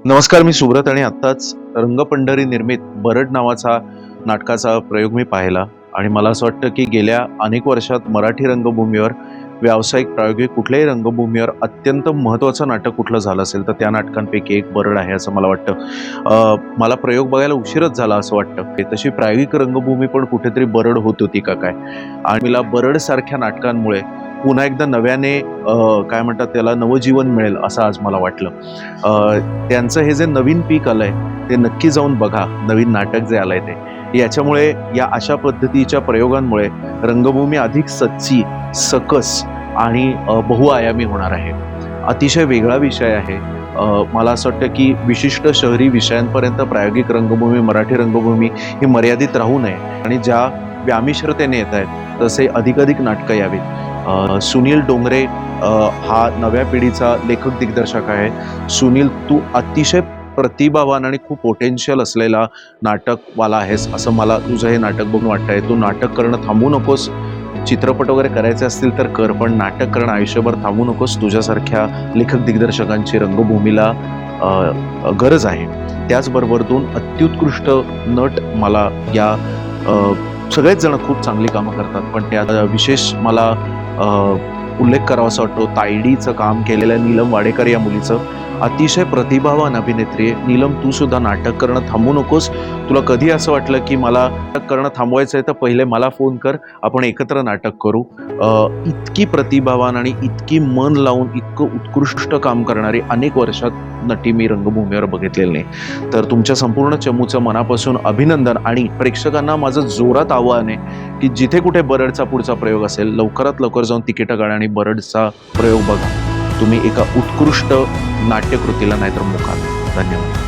नमस्कार, मी सुब्रत आणि आत्ताच रंगपंढरी निर्मित बरड नावाचा नाटकाचा प्रयोग मी पाहिला आणि मला असं वाटतं की गेल्या अनेक वर्षात मराठी रंगभूमीवर व्यावसायिक प्रायोगिक कुठल्याही रंगभूमीवर अत्यंत महत्त्वाचं नाटक कुठलं झालं असेल तर त्या नाटकांपैकी एक बरड आहे असं मला वाटतं. मला प्रयोग बघायला उशीरच झाला असं वाटतं. तशी प्रायोगिक रंगभूमी पण कुठेतरी बरड होत होती का काय, आणि मला बरडसारख्या नाटकांमुळे पुन्हा एकदा नव्याने काय म्हणतात त्याला नवजीवन मिळेल असं आज मला वाटलं. त्यांचं हे जे नवीन पीक आलंय ते नक्की जाऊन बघा, नवीन नाटक जे आलंय ते. याच्यामुळे या अशा पद्धतीच्या प्रयोगांमुळे रंगभूमी अधिक सच्ची, सकस आणि बहुआयामी होणार आहे. अतिशय वेगळा विषय आहे. मला असं वाटतं की विशिष्ट शहरी विषयांपर्यंत प्रायोगिक रंगभूमी, मराठी रंगभूमी ही मर्यादित राहू नये आणि ज्या व्यामिश्रतेने येत आहेत तसे अधिकाधिक नाटकं यावीत. सुनील डोंगरे हा नव्या पिढीचा लेखक दिग्दर्शक आहे. सुनील, तू अतिशय प्रतिभावान आणि खूप पोटेन्शियल असलेला नाटकवाला आहेस असं मला तुझं हे नाटक बघून वाटतंय. तू नाटक करणं थांबू नकोस. चित्रपट वगैरे करायचे असतील तर कर, पण नाटक करणं आयुष्यभर थांबू नकोस. तुझ्यासारख्या लेखक दिग्दर्शकांची रंगभूमीला गरज आहे. त्याचबरोबर 2 अत्युत्कृष्ट नट मला या सगळेच जण खूप चांगली कामं करतात, पण त्यात विशेष मला उल्लेख करावासा वाटतो तायडीचं काम केलेल्या नीलम वाडेकर या मुलीचं. अतिशय प्रतिभावान अभिनेत्री आहे. नीलम, तू सुद्धा नाटक करणं थांबू नकोस. तुला कधी असं वाटलं की मला नाटक करणं थांबवायचं आहे तर पहिले मला फोन कर, आपण एकत्र नाटक करू. इतकी प्रतिभावान आणि इतकी मन लावून इतकं उत्कृष्ट काम करणारी अनेक वर्षात नटी मी रंगभूमीवर बघितलेली नाही. तर तुमच्या संपूर्ण चमूचं मनापासून अभिनंदन आणि प्रेक्षकांना माझं जोरात आवाहन आहे की जिथे कुठे बरडचा पुढचा प्रयोग असेल लवकरात लवकर जाऊन तिकीटं काढा आणि बरडचा प्रयोग बघा. तुम्ही एका उत्कृष्ट नाट्यकृतीला नाहीतर मुखात. धन्यवाद.